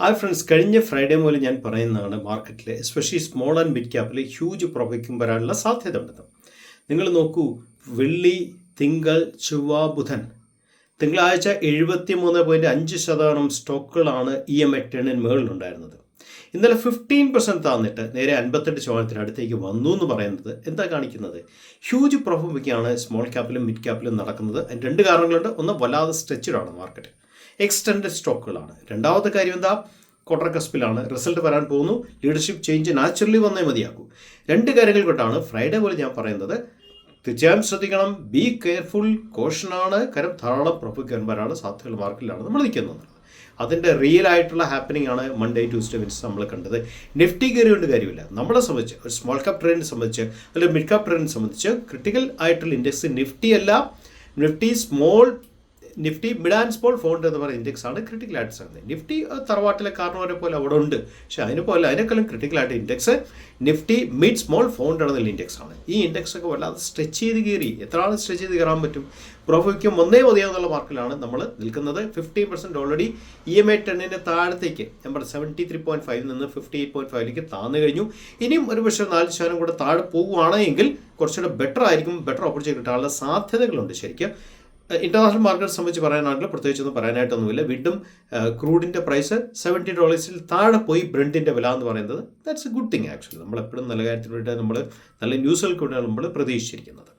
Hi friends, കഴിഞ്ഞ Friday മുതൽ ഞാൻ പറയുന്നതാണ് മാർക്കറ്റിൽ എസ്പെഷ്യലി സ്മോൾ ആൻഡ് മിഡ് ക്യാപ്പിൽ ഹ്യൂജ് പ്രോഫിറ്റും വരാനുള്ള സാധ്യത ഉണ്ടെന്ന്. നിങ്ങൾ നോക്കൂ, വെള്ളി, തിങ്കൾ, ചൊവ്വ, ബുധൻ, തിങ്കളാഴ്ച 73.5% സ്റ്റോക്കുകളാണ് EMA 10 മുകളിലുണ്ടായിരുന്നത്. ഇന്നലെ 15% താന്നിട്ട് നേരെ 58% അടുത്തേക്ക് വന്നു എന്ന് പറയുന്നത് എന്താ കാണിക്കുന്നത്? ഹ്യൂജ് പ്രോഫിറ്റാണ് സ്മോൾ ക്യാപ്പിലും മിഡ് ക്യാപ്പിലും നടക്കുന്നത്. അതിന് രണ്ട് കാരണങ്ങളുണ്ട്. ഒന്ന്, വല്ലാതെ സ്ട്രെച്ചഡാണ് മാർക്കറ്റ്, എക്സ്റ്റൻഡ് സ്റ്റോക്കുകളാണ്. രണ്ടാമത്തെ കാര്യം എന്താ? ക്വാർട്ടർ കസ്പിലാണ്, റിസൾട്ട് വരാൻ പോകുന്നു, ലീഡർഷിപ്പ് ചേഞ്ച് നാച്ചുറലി വന്നേ മതിയാകൂ. രണ്ട് കാര്യങ്ങൾ കൊണ്ടാണ് ഫ്രൈഡേ പോലെ ഞാൻ പറയുന്നത്. തീർച്ചയായും ശ്രദ്ധിക്കണം, ബി കെയർഫുൾ, കോഷനാണ്. കാരണം ധാരാളം പ്രോഫിറ്റ് കയറുമ്പോഴാണ് സാധ്യതകൾ മാർക്കറ്റിലാണ് നമ്മൾ നിൽക്കുന്നത്. അതിൻ്റെ റിയൽ ആയിട്ടുള്ള ഹാപ്പനിങ് ആണ് മൺഡേ, ട്യൂസ്ഡേ, വെൻസ്ഡേ നമ്മൾ കണ്ടത്. നിഫ്റ്റി കയറിയോണ്ട് കാര്യമില്ല. നമ്മളെ സംബന്ധിച്ച്, ഒരു സ്മോൾ ക്യാപ് ട്രെൻഡിനെ സംബന്ധിച്ച് അല്ലെങ്കിൽ മിഡ് ക്യാപ് ട്രെൻഡിനെ സംബന്ധിച്ച് ക്രിട്ടിക്കൽ ആയിട്ടുള്ള ഇൻഡെക്സ് നിഫ്റ്റി അല്ല, നിഫ്റ്റി മിഡ് ആൻഡ് സ്മോൾ 400 എന്ന് പറയുന്ന ഇൻഡെക്സ് ആണ് ക്രിട്ടിക്കൽ ആയിട്ട് സാധനം. നിഫ്റ്റി തറവാട്ടിലെ കാരണവരെ പോലെ അവിടെ ഉണ്ട്, പക്ഷേ അതിനേക്കാളും ക്രിട്ടിക്കൽ ആയിട്ട് ഇൻഡെക്സ് നിഫ്റ്റി മിഡ് സ്മോൾ 400 എന്നുള്ള ഇൻഡെക്സ് ആണ്. ഈ ഇൻഡെക്സ് ഒക്കെ വല്ലാതെ സ്ട്രെച്ച് ചെയ്ത് കയറി. എത്ര ആൾ സ്ട്രെച്ച് ചെയ്ത് കയറാൻ പറ്റും? പ്രോഫിറ്റ് ഒന്നേ മതിയാകുന്നുള്ള മാർക്കിലാണ് നമ്മൾ നിൽക്കുന്നത്. 50% ഓൾറെഡി EMA 10 താഴത്തേക്ക് നമ്പർ 73.5 നിന്ന് 58.5 താന്നു കഴിഞ്ഞു. ഇനിയും ഒരു പക്ഷേ 4% കൂടെ താഴെ പോകുകയാണെങ്കിൽ കുറച്ചുകൂടെ ബെറ്റർ ആയിരിക്കും. ബെറ്റർ ഓപ്പർച്യൂണിറ്റി കിട്ടാനുള്ള സാധ്യതകളുണ്ട്. ശരിക്കും ഇൻ്റർനാഷണൽ മാർക്കറ്റ് സംബന്ധിച്ച് പറയാനാണെങ്കിൽ പ്രത്യേകിച്ചൊന്നും പറയാനായിട്ടൊന്നുമില്ല. വീണ്ടും ക്രൂഡിൻ്റെ പ്രൈസ് $70 താഴെ പോയി. ബ്രെൻഡിൻ്റെ വില എന്ന് പറയുന്നത് that's A good thing actually. നമ്മളെപ്പോഴും നല്ല കാര്യത്തിന് വേണ്ടി നമ്മൾ നല്ല ന്യൂസുകൾക്ക് വേണ്ടിയാണ് നമ്മൾ പ്രതീക്ഷിച്ചിരിക്കുന്നത്.